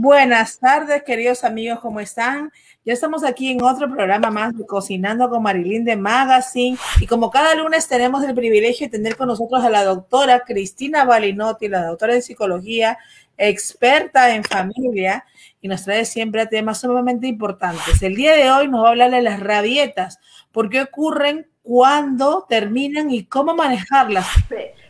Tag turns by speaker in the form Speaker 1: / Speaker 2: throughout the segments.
Speaker 1: Buenas tardes, queridos amigos, ¿cómo están? Ya estamos aquí en otro programa más de Cocinando con Marilyn de Magazine y como cada lunes tenemos el privilegio de tener con nosotros a la doctora Cristina Balinotti, la doctora de psicología, experta en familia y nos trae siempre temas sumamente importantes. El día de hoy nos va a hablar de las rabietas, por qué ocurren, cuándo terminan y cómo manejarlas.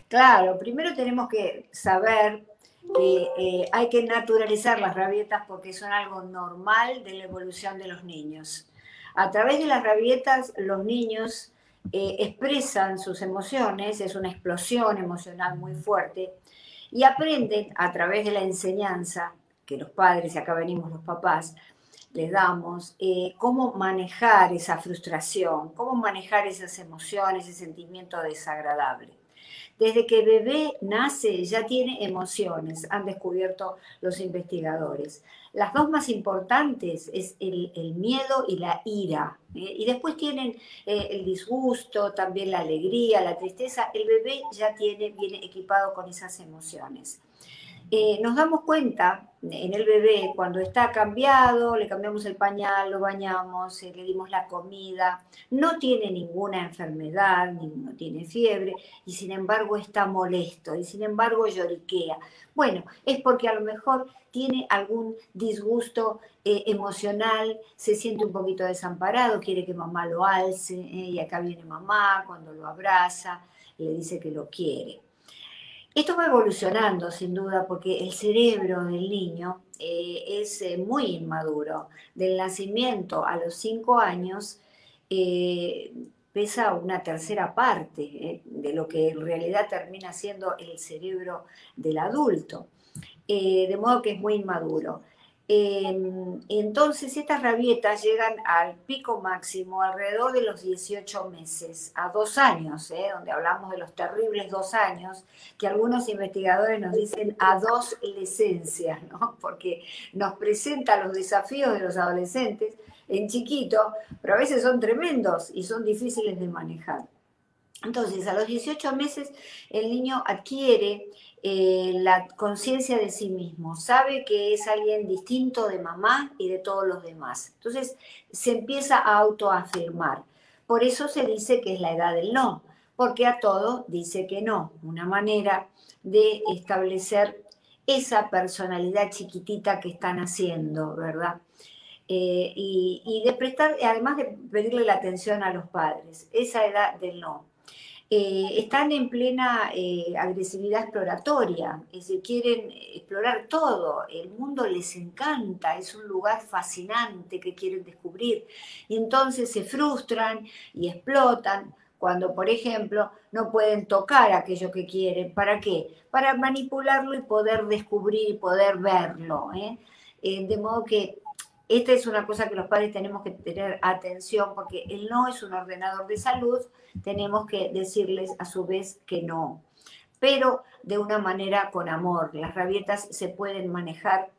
Speaker 2: Claro, primero tenemos que saber que hay que naturalizar las rabietas porque son algo normal de la evolución de los niños. A través de las rabietas, los niños expresan sus emociones, es una explosión emocional muy fuerte, y aprenden a través de la enseñanza que los padres, y acá venimos los papás, les damos, cómo manejar esa frustración, cómo manejar esas emociones, ese sentimiento desagradable. Desde que el bebé nace ya tiene emociones, han descubierto los investigadores. Las dos más importantes es el miedo y la ira. Y después tienen el disgusto, también la alegría, la tristeza. El bebé ya viene equipado con esas emociones. Nos damos cuenta en el bebé cuando está cambiado, le cambiamos el pañal, lo bañamos, le dimos la comida, no tiene ninguna enfermedad, no tiene fiebre y sin embargo está molesto y sin embargo lloriquea. Bueno, es porque a lo mejor tiene algún disgusto emocional, se siente un poquito desamparado, quiere que mamá lo alce y acá viene mamá cuando lo abraza, le dice que lo quiere. Esto va evolucionando, sin duda, porque el cerebro del niño es muy inmaduro. Del nacimiento a los 5 años eh, pesa una tercera parte de lo que en realidad termina siendo el cerebro del adulto. De modo que es muy inmaduro. Entonces estas rabietas llegan al pico máximo alrededor de los 18 meses, a 2 años, donde hablamos de los terribles 2 años, que algunos investigadores nos dicen adolescencia, ¿no? Porque nos presenta los desafíos de los adolescentes en chiquito, pero a veces son tremendos y son difíciles de manejar. Entonces, a los 18 meses el niño adquiere la conciencia de sí mismo, sabe que es alguien distinto de mamá y de todos los demás. Entonces, se empieza a autoafirmar. Por eso se dice que es la edad del no, porque a todo dice que no. Una manera de establecer esa personalidad chiquitita que están haciendo, ¿verdad? Y de prestar, además de pedirle la atención a los padres, esa edad del no. Están en plena agresividad exploratoria, es decir, quieren explorar todo, el mundo les encanta, es un lugar fascinante que quieren descubrir, y entonces se frustran y explotan cuando, por ejemplo, no pueden tocar aquello que quieren. ¿Para qué? Para manipularlo y poder descubrir y poder verlo. De modo que esta es una cosa que los padres tenemos que tener atención, porque el no es un ordenador de salud, tenemos que decirles a su vez que no, pero de una manera con amor. Las rabietas se pueden manejar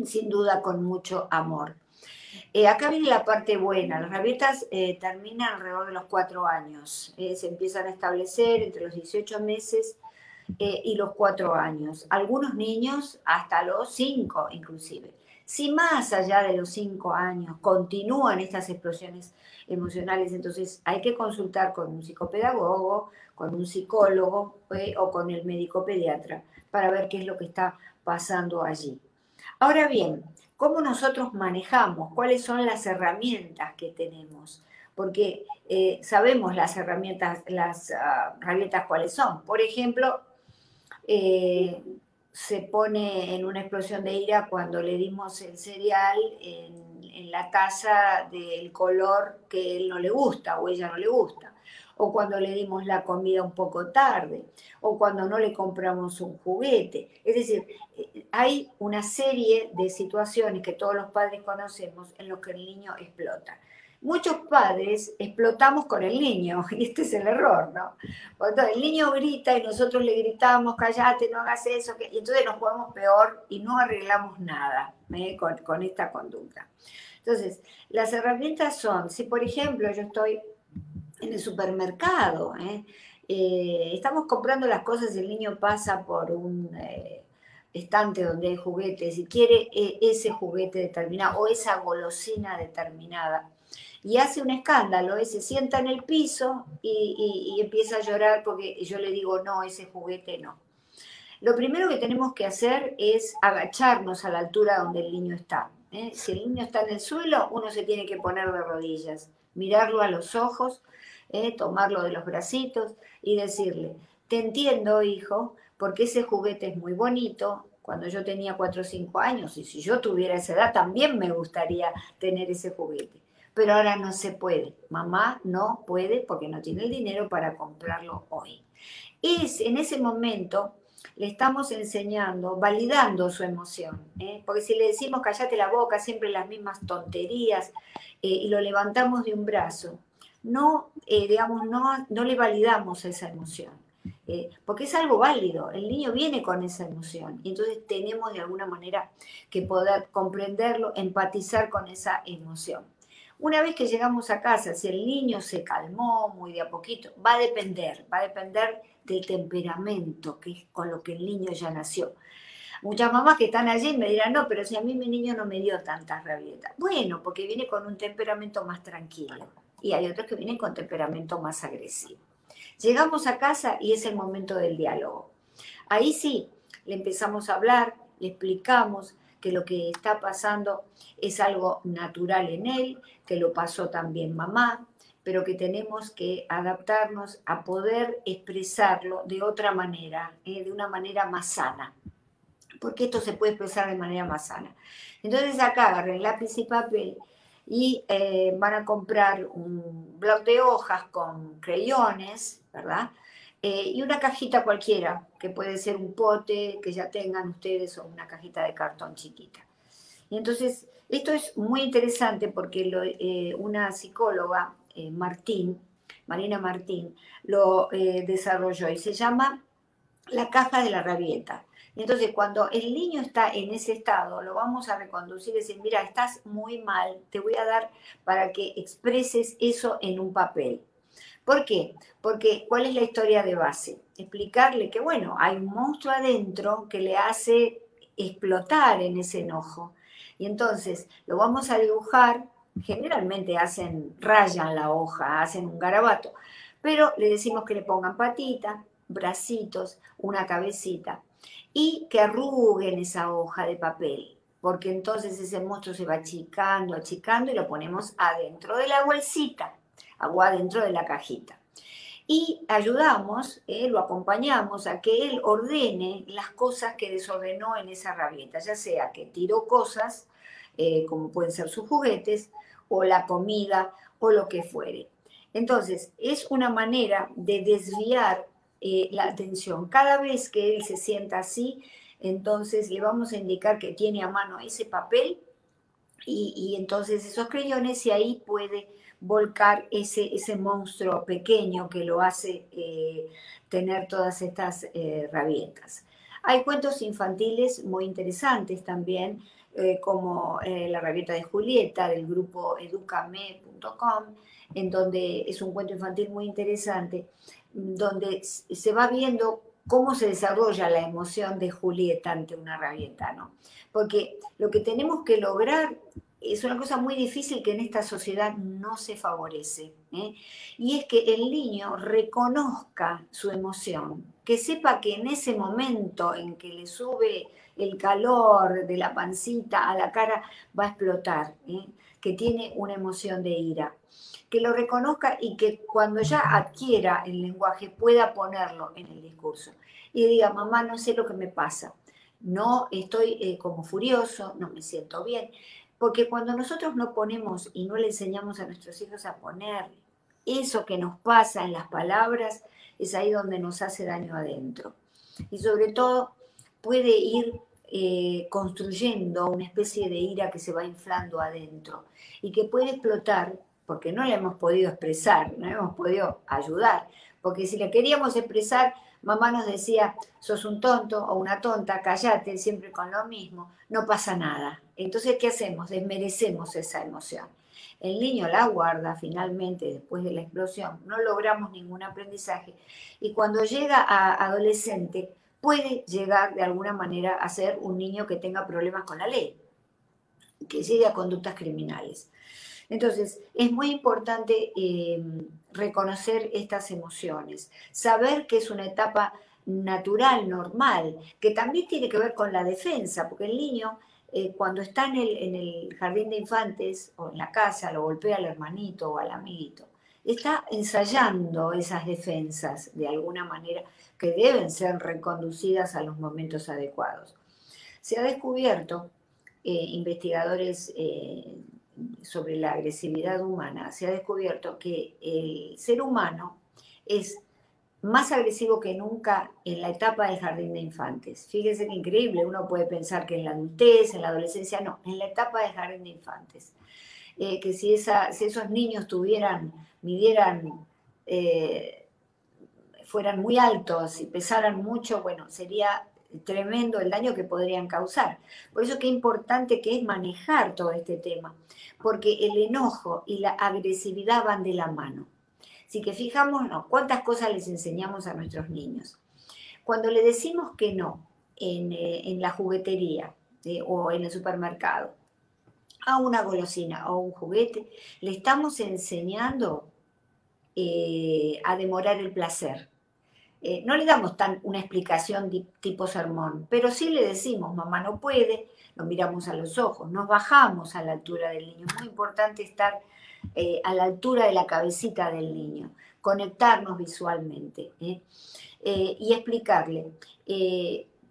Speaker 2: sin duda con mucho amor. Acá viene la parte buena. Las rabietas terminan alrededor de los 4 años. Se empiezan a establecer entre los 18 meses y los 4 años. Algunos niños hasta los 5 inclusive. Si más allá de los 5 años continúan estas explosiones emocionales, entonces hay que consultar con un psicopedagogo, con un psicólogo o con el médico pediatra para ver qué es lo que está pasando allí. Ahora bien, ¿cómo nosotros manejamos? ¿Cuáles son las herramientas que tenemos? Porque sabemos las herramientas, las rabietas cuáles son. Por ejemplo, eh, se pone en una explosión de ira cuando le dimos el cereal en la taza del color que él no le gusta o ella no le gusta, o cuando le dimos la comida un poco tarde, o cuando no le compramos un juguete. Es decir, hay una serie de situaciones que todos los padres conocemos en los que el niño explota. Muchos padres explotamos con el niño, y este es el error, ¿no? Entonces, el niño grita y nosotros le gritamos, cállate, no hagas eso, y entonces nos ponemos peor y no arreglamos nada con esta conducta. Entonces, las herramientas son, si por ejemplo yo estoy en el supermercado, estamos comprando las cosas y el niño pasa estante donde hay juguetes y quiere ese juguete determinado o esa golosina determinada. Y hace un escándalo, se sienta en el piso y empieza a llorar porque yo le digo, no, ese juguete no. Lo primero que tenemos que hacer es agacharnos a la altura donde el niño está. Si el niño está en el suelo, uno se tiene que poner de rodillas, mirarlo a los ojos, tomarlo de los bracitos y decirle, te entiendo, hijo, porque ese juguete es muy bonito. Cuando yo tenía 4 o 5 años, y si yo tuviera esa edad, también me gustaría tener ese juguete. Pero ahora no se puede. Mamá no puede porque no tiene el dinero para comprarlo hoy. En ese momento le estamos enseñando, validando su emoción, porque si le decimos cállate la boca, siempre las mismas tonterías, y lo levantamos de un brazo, no, no le validamos esa emoción, porque es algo válido, el niño viene con esa emoción, y entonces tenemos de alguna manera que poder comprenderlo, empatizar con esa emoción. Una vez que llegamos a casa, si el niño se calmó muy de a poquito, va a depender del temperamento, que es con lo que el niño ya nació. Muchas mamás que están allí me dirán, no, pero si a mí mi niño no me dio tantas rabietas. Bueno, porque viene con un temperamento más tranquilo. Y hay otros que vienen con temperamento más agresivo. Llegamos a casa y es el momento del diálogo. Ahí sí, le empezamos a hablar, le explicamos que lo que está pasando es algo natural en él, que lo pasó también mamá, pero que tenemos que adaptarnos a poder expresarlo de otra manera, de una manera más sana, porque esto se puede expresar de manera más sana. Entonces acá agarren lápiz y papel y van a comprar un bloc de hojas con creyones, ¿verdad? Y una cajita cualquiera, que puede ser un pote que ya tengan ustedes o una cajita de cartón chiquita. Y entonces, esto es muy interesante porque una psicóloga, Marina Martín, lo desarrolló y se llama la caja de la rabieta. Entonces, cuando el niño está en ese estado, lo vamos a reconducir y decir, mira, estás muy mal, te voy a dar para que expreses eso en un papel. ¿Por qué? Porque, ¿cuál es la historia de base? Explicarle que, bueno, hay un monstruo adentro que le hace explotar en ese enojo. Y entonces lo vamos a dibujar, generalmente rayan la hoja, hacen un garabato, pero le decimos que le pongan patitas, bracitos, una cabecita y que arruguen esa hoja de papel, porque entonces ese monstruo se va achicando, achicando y lo ponemos adentro de la bolsita, agua adentro de la cajita. Y ayudamos, lo acompañamos a que él ordene las cosas que desordenó en esa rabieta, ya sea que tiró cosas, como pueden ser sus juguetes, o la comida, o lo que fuere. Entonces, es una manera de desviar la atención. Cada vez que él se sienta así, entonces le vamos a indicar que tiene a mano ese papel y entonces esos creyones y ahí puede volcar ese monstruo pequeño que lo hace tener todas estas rabietas. Hay cuentos infantiles muy interesantes también, como La rabieta de Julieta, del grupo educame.com, en donde es un cuento infantil muy interesante, donde se va viendo cómo se desarrolla la emoción de Julieta ante una rabieta, ¿no? Porque lo que tenemos que lograr es una cosa muy difícil que en esta sociedad no se favorece, y es que el niño reconozca su emoción, que sepa que en ese momento en que le sube el calor de la pancita a la cara va a explotar, que tiene una emoción de ira, que lo reconozca y que cuando ya adquiera el lenguaje pueda ponerlo en el discurso y diga, mamá, no sé lo que me pasa, no estoy como furioso, no me siento bien. Porque cuando nosotros no ponemos y no le enseñamos a nuestros hijos a poner eso que nos pasa en las palabras, es ahí donde nos hace daño adentro. Y sobre todo puede ir construyendo una especie de ira que se va inflando adentro y que puede explotar porque no la hemos podido expresar, no hemos podido ayudar. Porque si la queríamos expresar, mamá nos decía, sos un tonto o una tonta, callate, siempre con lo mismo, no pasa nada. Entonces, ¿qué hacemos? Desmerecemos esa emoción. El niño la guarda finalmente después de la explosión, no logramos ningún aprendizaje y cuando llega a adolescente puede llegar de alguna manera a ser un niño que tenga problemas con la ley, que llegue a conductas criminales. Entonces, es muy importante reconocer estas emociones, saber que es una etapa natural, normal, que también tiene que ver con la defensa, porque el niño cuando está en el jardín de infantes o en la casa, lo golpea al hermanito o al amiguito, está ensayando esas defensas de alguna manera que deben ser reconducidas a los momentos adecuados. Se ha descubierto, investigadores sobre la agresividad humana, se ha descubierto que el ser humano es más agresivo que nunca en la etapa del jardín de infantes. Fíjense qué increíble, uno puede pensar que en la adultez, en la adolescencia, no, en la etapa del jardín de infantes. Que si esos niños midieran, fueran muy altos y pesaran mucho, bueno, sería tremendo el daño que podrían causar. Por eso qué importante que es manejar todo este tema, porque el enojo y la agresividad van de la mano. Así que fijámonos cuántas cosas les enseñamos a nuestros niños. Cuando le decimos que no en la juguetería o en el supermercado a una golosina o un juguete, le estamos enseñando a demorar el placer. No le damos una explicación tipo sermón, pero sí le decimos, mamá no puede, lo miramos a los ojos, nos bajamos a la altura del niño. Es muy importante estar a la altura de la cabecita del niño, conectarnos visualmente y explicarle,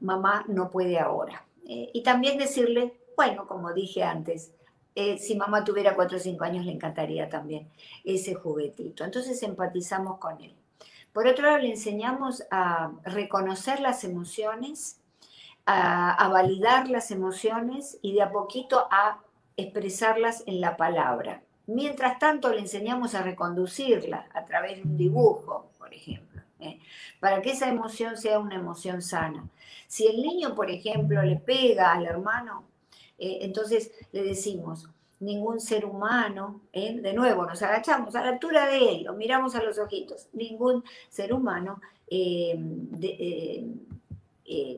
Speaker 2: mamá no puede ahora. Y también decirle, bueno, como dije antes, si mamá tuviera 4 o 5 años le encantaría también ese juguetito. Entonces empatizamos con él. Por otro lado, le enseñamos a reconocer las emociones, a validar las emociones y de a poquito a expresarlas en la palabra. Mientras tanto, le enseñamos a reconducirla a través de un dibujo, por ejemplo, para que esa emoción sea una emoción sana. Si el niño, por ejemplo, le pega al hermano, entonces le decimos, ningún ser humano, de nuevo nos agachamos a la altura de él, lo miramos a los ojitos, ningún ser humano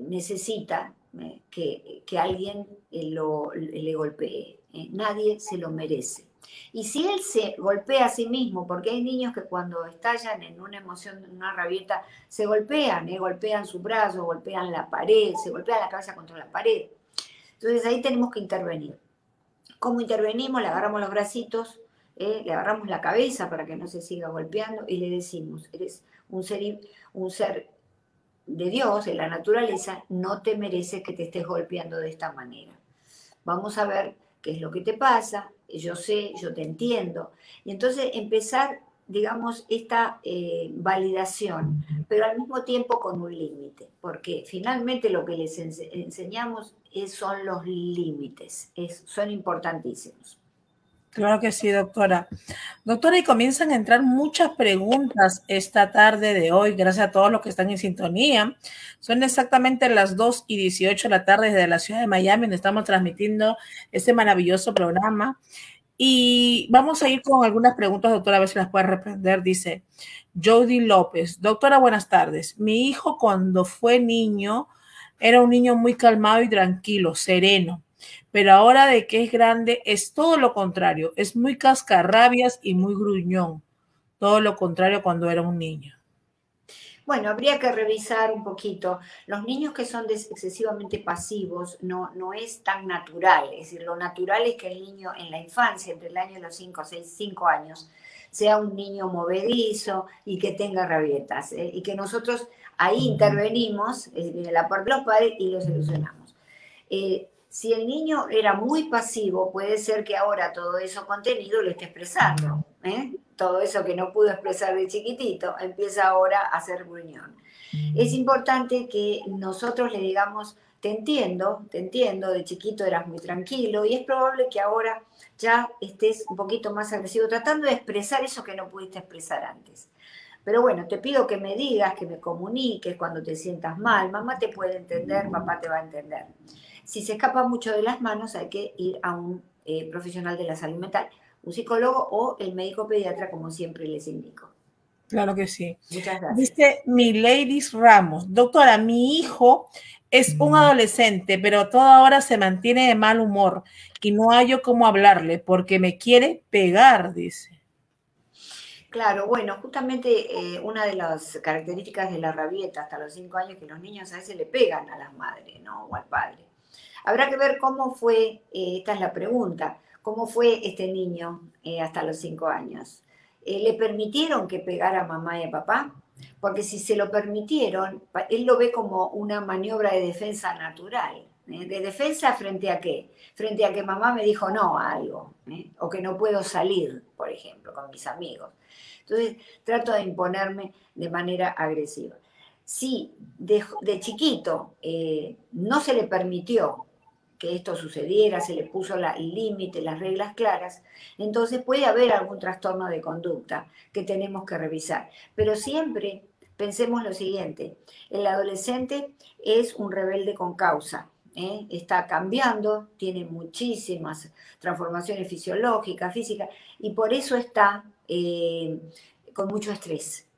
Speaker 2: necesita que alguien le golpee, nadie se lo merece. Y si él se golpea a sí mismo, porque hay niños que cuando estallan en una emoción, en una rabieta, se golpean, golpean su brazo, golpean la pared, se golpean la cabeza contra la pared. Entonces ahí tenemos que intervenir. ¿Cómo intervenimos? Le agarramos los bracitos, le agarramos la cabeza para que no se siga golpeando y le decimos, eres un ser de Dios, de la naturaleza, no te mereces que te estés golpeando de esta manera. Vamos a ver qué es lo que te pasa, yo sé, yo te entiendo. Y entonces empezar, digamos, esta validación, pero al mismo tiempo con un límite, porque finalmente lo que les enseñamos son los límites, son importantísimos.
Speaker 1: Claro que sí, doctora. Doctora, y comienzan a entrar muchas preguntas esta tarde de hoy, gracias a todos los que están en sintonía. Son exactamente las 2:18 de la tarde desde la ciudad de Miami, donde estamos transmitiendo este maravilloso programa. Y vamos a ir con algunas preguntas, doctora, a ver si las puede responder. Dice Jody López, doctora, buenas tardes. Mi hijo cuando fue niño era un niño muy calmado y tranquilo, sereno. Pero ahora de que es grande es todo lo contrario, es muy cascarrabias y muy gruñón, todo lo contrario cuando era un niño.
Speaker 2: Bueno, habría que revisar un poquito. Los niños que son excesivamente pasivos no es tan natural, es decir, lo natural es que el niño en la infancia, entre el año de los 5, 6, 5 años, sea un niño movedizo y que tenga rabietas, y que nosotros ahí intervenimos, en la parte de los padres y lo solucionamos. Si el niño era muy pasivo, puede ser que ahora todo eso contenido lo esté expresando. Todo eso que no pudo expresar de chiquitito, empieza ahora a ser gruñón. Es importante que nosotros le digamos, te entiendo, de chiquito eras muy tranquilo y es probable que ahora ya estés un poquito más agresivo, tratando de expresar eso que no pudiste expresar antes. Pero bueno, te pido que me digas, que me comuniques cuando te sientas mal. Mamá te puede entender, papá te va a entender. Si se escapa mucho de las manos, hay que ir a un profesional de la salud mental, un psicólogo o el médico pediatra, como siempre les indico.
Speaker 1: Claro que sí.
Speaker 2: Muchas gracias.
Speaker 1: Dice Milady Ramos, doctora, mi hijo es un adolescente, pero toda hora se mantiene de mal humor y no hallo cómo hablarle porque me quiere pegar, dice.
Speaker 2: Claro, bueno, justamente una de las características de la rabieta hasta los 5 años es que los niños a veces le pegan a las madres, ¿no? O al padre. Habrá que ver cómo fue, esta es la pregunta, cómo fue este niño hasta los 5 años. ¿Le permitieron que pegara a mamá y a papá? Porque si se lo permitieron, él lo ve como una maniobra de defensa natural. ¿De defensa frente a qué? Frente a que mamá me dijo no a algo, o que no puedo salir, por ejemplo, con mis amigos. Entonces trato de imponerme de manera agresiva. Si de chiquito no se le permitió que esto sucediera, se le puso el límite, las reglas claras, entonces puede haber algún trastorno de conducta que tenemos que revisar. Pero siempre pensemos lo siguiente, el adolescente es un rebelde con causa. Está cambiando, tiene muchísimas transformaciones fisiológicas, físicas, y por eso está con mucho estrés.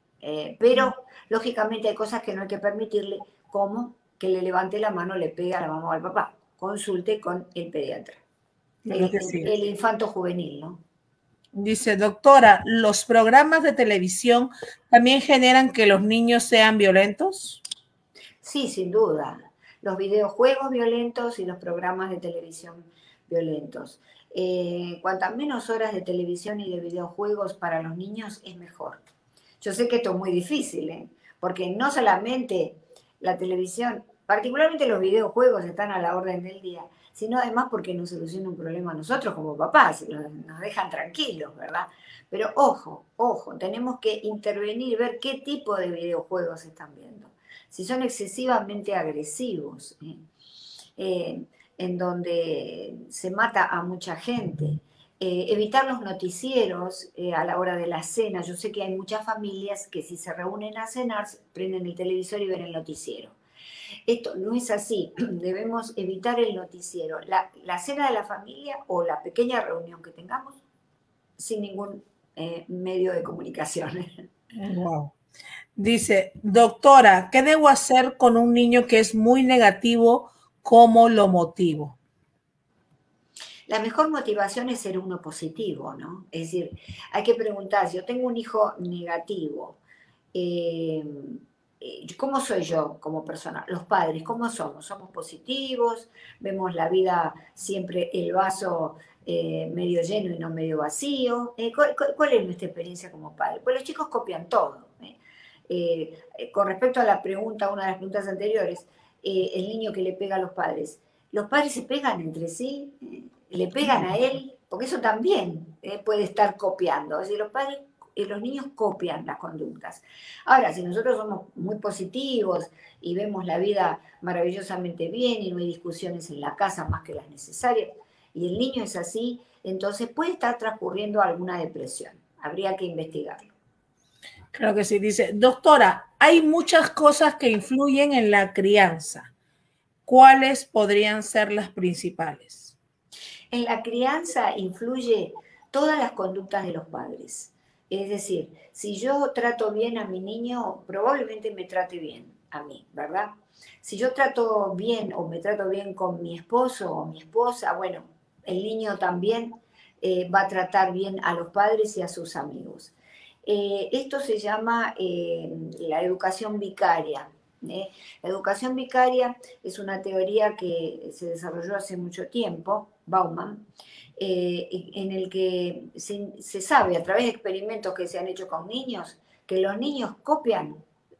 Speaker 2: Pero, lógicamente, hay cosas que no hay que permitirle, como que le levante la mano, le pegue a la mamá o al papá. Consulte con el pediatra,
Speaker 1: Claro que sí.
Speaker 2: el infanto juvenil, ¿no?
Speaker 1: Dice, doctora, ¿los programas de televisión también generan que los niños sean violentos?
Speaker 2: Sí, sin duda. Los videojuegos violentos y los programas de televisión violentos. Cuantas menos horas de televisión y de videojuegos para los niños es mejor. Yo sé que esto es muy difícil, porque no solamente la televisión, particularmente los videojuegos están a la orden del día, sino además porque nos soluciona un problema a nosotros como papás, nos dejan tranquilos, ¿verdad? Pero ojo, ojo, tenemos que intervenir, ver qué tipo de videojuegos están viendo. Si son excesivamente agresivos, en donde se mata a mucha gente, evitar los noticieros a la hora de la cena. Yo sé que hay muchas familias que si se reúnen a cenar, prenden el televisor y ven el noticiero. Esto no es así, debemos evitar el noticiero. La cena de la familia o la pequeña reunión que tengamos sin ningún medio de comunicación.
Speaker 1: Wow. Dice, doctora, ¿qué debo hacer con un niño que es muy negativo? ¿Cómo lo motivo?
Speaker 2: La mejor motivación es ser uno positivo, ¿no? Es decir, hay que preguntar, si yo tengo un hijo negativo, eh, ¿cómo soy yo como persona? Los padres, ¿cómo somos? ¿Somos positivos? ¿Vemos la vida siempre el vaso medio lleno y no medio vacío? ¿Cuál es nuestra experiencia como padre? Pues los chicos copian todo. Con respecto a la pregunta, una de las preguntas anteriores, el niño que le pega a los padres se pegan entre sí, le pegan a él, porque eso también puede estar copiando. Es decir, los padres, los niños copian las conductas. Ahora, si nosotros somos muy positivos y vemos la vida maravillosamente bien y no hay discusiones en la casa más que las necesarias, y el niño es así, entonces puede estar transcurriendo alguna depresión. Habría que investigarlo.
Speaker 1: Creo que sí. Dice, doctora, hay muchas cosas que influyen en la crianza. ¿Cuáles podrían ser las principales?
Speaker 2: En la crianza influye todas las conductas de los padres. Es decir, si yo trato bien a mi niño, probablemente me trate bien a mí, ¿verdad? Si yo trato bien o me trato bien con mi esposo o mi esposa, bueno, el niño también va a tratar bien a los padres y a sus amigos. Esto se llama la educación vicaria. La educación vicaria es una teoría que se desarrolló hace mucho tiempo, Bauman, en el que se sabe a través de experimentos que se han hecho con niños que los niños copian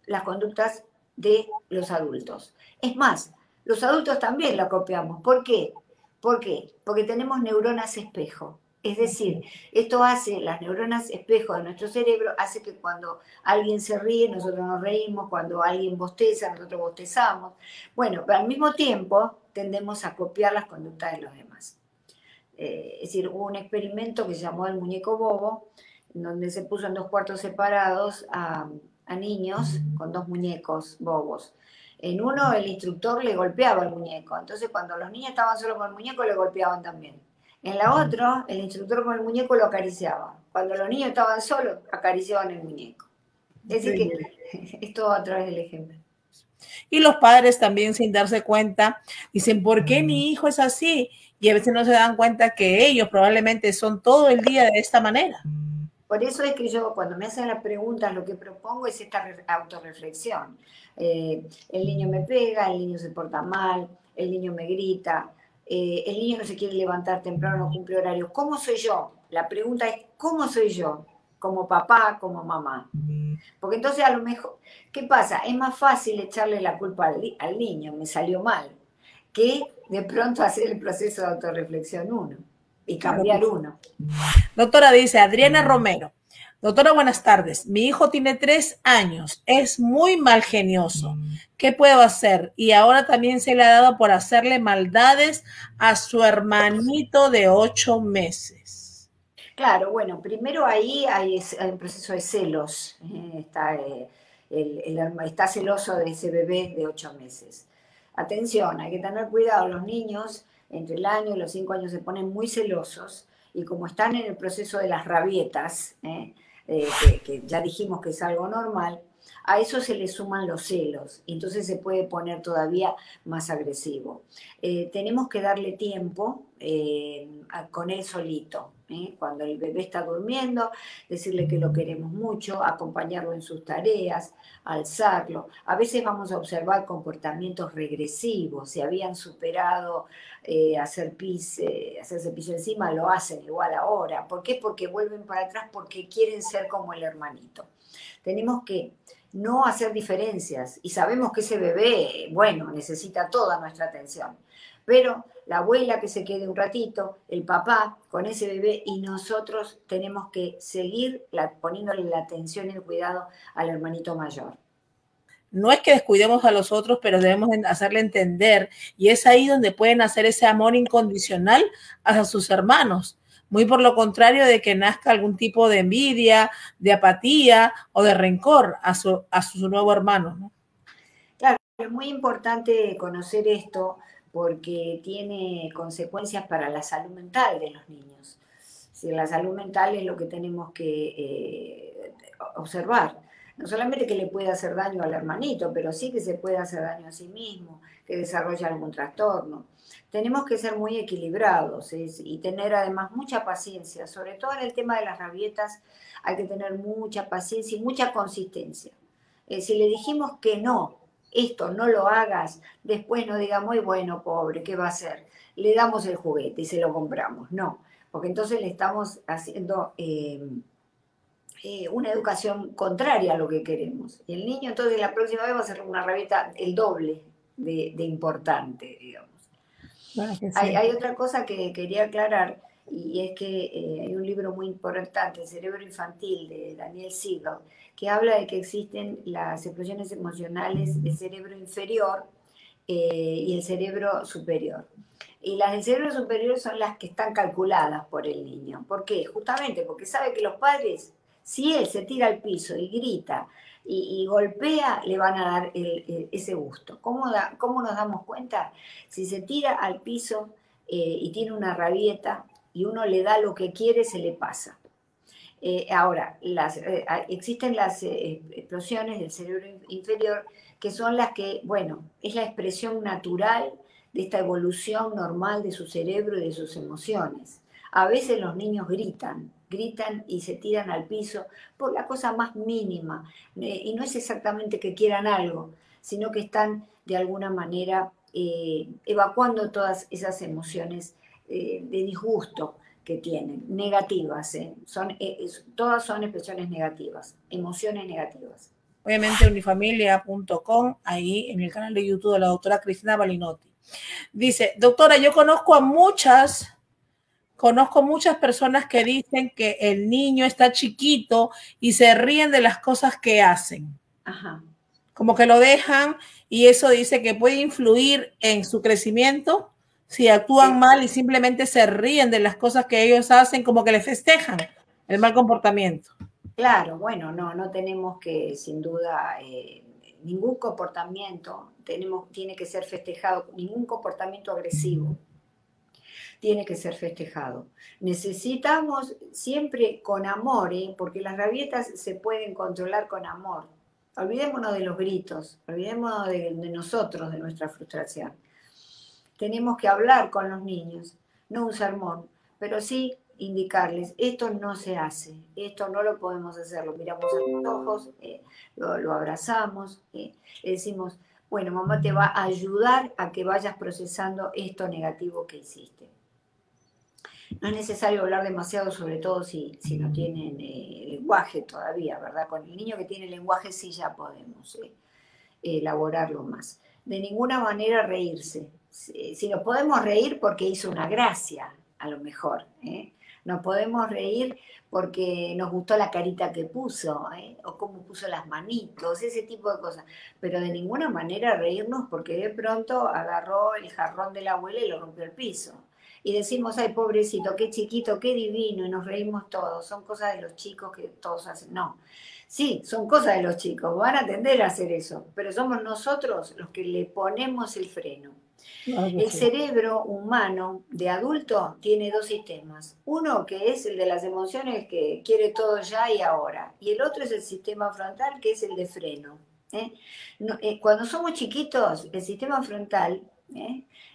Speaker 2: las conductas de los adultos. Es más, los adultos también la copiamos. ¿Por qué? ¿Por qué? Porque tenemos neuronas espejo. Es decir, esto hace, las neuronas espejo de nuestro cerebro, hace que cuando alguien se ríe, nosotros nos reímos, cuando alguien bosteza, nosotros bostezamos. Bueno, pero al mismo tiempo tendemos a copiar las conductas de los demás. Es decir, hubo un experimento que se llamó el muñeco bobo, en donde se puso en dos cuartos separados a niños con dos muñecos bobos. En uno el instructor le golpeaba al muñeco, entonces cuando los niños estaban solos con el muñeco le golpeaban también. En la otra, el instructor con el muñeco lo acariciaba. Cuando los niños estaban solos, acariciaban el muñeco. Es decir,
Speaker 1: Sí.
Speaker 2: que es todo a través del ejemplo.
Speaker 1: Y los padres también sin darse cuenta dicen, ¿por qué mi hijo es así? Y a veces no se dan cuenta que ellos probablemente son todo el día de esta manera.
Speaker 2: Por eso es que yo, cuando me hacen las preguntas, lo que propongo es esta autorreflexión. El niño me pega, el niño se porta mal, el niño me grita, el niño no se quiere levantar temprano, no cumple horario. ¿Cómo soy yo? La pregunta es, ¿cómo soy yo? Como papá, como mamá. Porque entonces a lo mejor, ¿qué pasa? Es más fácil echarle la culpa al niño, me salió mal, que de pronto hacer el proceso de autorreflexión uno y
Speaker 1: Claro que
Speaker 2: cambiar
Speaker 1: sí.
Speaker 2: uno.
Speaker 1: Doctora, dice Adriana Romero. Doctora, buenas tardes. Mi hijo tiene 3 años. Es muy malgenioso. ¿Qué puedo hacer? Y ahora también se le ha dado por hacerle maldades a su hermanito de 8 meses.
Speaker 2: Claro, bueno, primero ahí hay un proceso de celos. Está celoso de ese bebé de 8 meses. Atención, hay que tener cuidado. Los niños entre el año y los 5 años se ponen muy celosos y como están en el proceso de las rabietas, que ya dijimos que es algo normal, a eso se le suman los celos y entonces se puede poner todavía más agresivo. Tenemos que darle tiempo con él solito. Cuando el bebé está durmiendo, decirle que lo queremos mucho, acompañarlo en sus tareas, alzarlo. A veces vamos a observar comportamientos regresivos. Si habían superado hacerse piso encima, lo hacen igual ahora. ¿Por qué? Porque vuelven para atrás porque quieren ser como el hermanito. Tenemos que no hacer diferencias y sabemos que ese bebé, bueno, necesita toda nuestra atención. Pero la abuela que se quede un ratito, el papá con ese bebé y nosotros tenemos que seguir poniéndole la atención y el cuidado al hermanito mayor.
Speaker 1: No es que descuidemos a los otros, pero debemos hacerle entender. Y es ahí donde pueden hacer ese amor incondicional hacia sus hermanos. Muy por lo contrario de que nazca algún tipo de envidia, de apatía o de rencor a su nuevo hermano, ¿no?
Speaker 2: Claro, es muy importante conocer esto porque tiene consecuencias para la salud mental de los niños. Si la salud mental es lo que tenemos que observar. No solamente que le puede hacer daño al hermanito, pero sí que se puede hacer daño a sí mismo, que desarrolla algún trastorno. Tenemos que ser muy equilibrados y tener además mucha paciencia, sobre todo en el tema de las rabietas, hay que tener mucha paciencia y mucha consistencia. Si le dijimos que no, esto no lo hagas, después no digamos, muy bueno, pobre, ¿qué va a hacer? Le damos el juguete y se lo compramos. No, porque entonces le estamos haciendo una educación contraria a lo que queremos. Y el niño entonces la próxima vez va a hacer una rabieta el doble de importante, digamos.
Speaker 1: Claro que sí.
Speaker 2: Hay otra cosa que quería aclarar y es que hay un libro muy importante, El cerebro infantil, de Daniel Siegel, que habla de que existen las explosiones emocionales del cerebro inferior y el cerebro superior. Y las del cerebro superior son las que están calculadas por el niño. ¿Por qué? Justamente porque sabe que los padres, si él se tira al piso y grita y golpea, le van a dar ese gusto. ¿Cómo nos damos cuenta? Si se tira al piso y tiene una rabieta y uno le da lo que quiere, se le pasa. Ahora, existen las explosiones del cerebro inferior que son las que, bueno, es la expresión natural de esta evolución normal de su cerebro y de sus emociones. A veces los niños gritan y se tiran al piso por la cosa más mínima, y no es exactamente que quieran algo, sino que están de alguna manera evacuando todas esas emociones de disgusto que tienen, negativas, todas son expresiones negativas, emociones negativas.
Speaker 1: Obviamente unifamilia.com, ahí en el canal de YouTube de la doctora Cristina Balinotti. Dice, doctora, yo conozco muchas personas que dicen que el niño está chiquito y se ríen de las cosas que hacen.
Speaker 2: Ajá.
Speaker 1: Como que lo dejan y eso dice que puede influir en su crecimiento si actúan mal y simplemente se ríen de las cosas que ellos hacen, como que le festejan el mal comportamiento.
Speaker 2: Claro, bueno, no tenemos que, sin duda, ningún comportamiento tiene que ser festejado, ningún comportamiento agresivo tiene que ser festejado. Necesitamos siempre con amor, porque las rabietas se pueden controlar con amor. Olvidémonos de los gritos, olvidémonos de nosotros, de nuestra frustración. Tenemos que hablar con los niños, no un sermón, pero sí indicarles, esto no se hace, esto no lo podemos hacer, lo miramos a los ojos, lo abrazamos, le decimos, bueno, mamá te va a ayudar a que vayas procesando esto negativo que hiciste. No es necesario hablar demasiado, sobre todo si no tienen lenguaje todavía, ¿verdad? Con el niño que tiene lenguaje sí ya podemos elaborarlo más. De ninguna manera reírse. Si nos podemos reír porque hizo una gracia, a lo mejor. Nos podemos reír porque nos gustó la carita que puso, o cómo puso las manitos, ese tipo de cosas. Pero de ninguna manera reírnos porque de pronto agarró el jarrón de la abuela y lo rompió al piso. Y decimos, ay, pobrecito, qué chiquito, qué divino, y nos reímos todos. Son cosas de los chicos que todos hacen. No. Sí, son cosas de los chicos, van a tender a hacer eso, pero somos nosotros los que le ponemos el freno. El cerebro humano de adulto tiene dos sistemas. Uno que es el de las emociones, que quiere todo ya y ahora. Y el otro es el sistema frontal, que es el de freno. Cuando somos chiquitos, el sistema frontal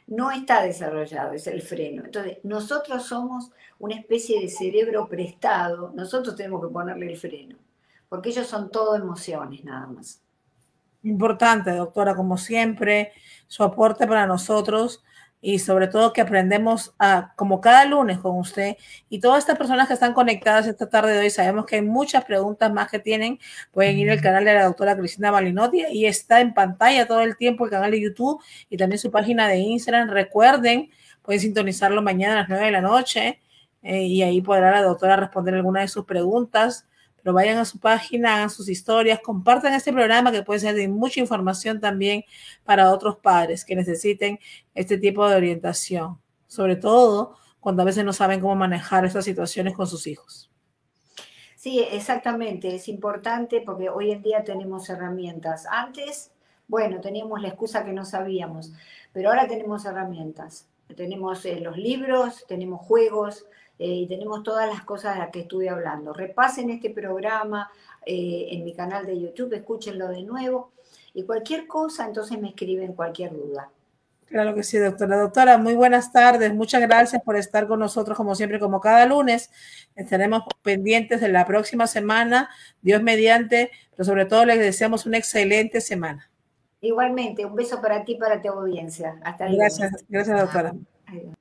Speaker 2: no está desarrollado, es el freno. Entonces, nosotros somos una especie de cerebro prestado, nosotros tenemos que ponerle el freno, porque ellos son todo emociones nada más.
Speaker 1: Importante, doctora, como siempre, su aporte para nosotros y sobre todo que aprendemos como cada lunes con usted y todas estas personas que están conectadas esta tarde de hoy. Sabemos que hay muchas preguntas más que tienen. Pueden ir al canal de la doctora Cristina Malinotti y está en pantalla todo el tiempo el canal de YouTube y también su página de Instagram. Recuerden, pueden sintonizarlo mañana a las 9 de la noche y ahí podrá la doctora responder alguna de sus preguntas. Pero vayan a su página, hagan sus historias, compartan este programa que puede ser de mucha información también para otros padres que necesiten este tipo de orientación, sobre todo cuando a veces no saben cómo manejar estas situaciones con sus hijos.
Speaker 2: Sí, exactamente, es importante porque hoy en día tenemos herramientas. Antes, bueno, teníamos la excusa que no sabíamos, pero ahora tenemos herramientas. Tenemos los libros, tenemos juegos, y tenemos todas las cosas de las que estuve hablando. Repasen este programa en mi canal de YouTube, escúchenlo de nuevo y cualquier cosa, entonces me escriben cualquier duda.
Speaker 1: Claro que sí, doctora. Doctora, muy buenas tardes. Muchas gracias por estar con nosotros como siempre, como cada lunes. Estaremos pendientes de la próxima semana, Dios mediante, pero sobre todo les deseamos una excelente semana.
Speaker 2: Igualmente, un beso para ti y para tu audiencia. Hasta el
Speaker 1: lunes.
Speaker 2: Gracias,
Speaker 1: doctora.
Speaker 2: Adiós.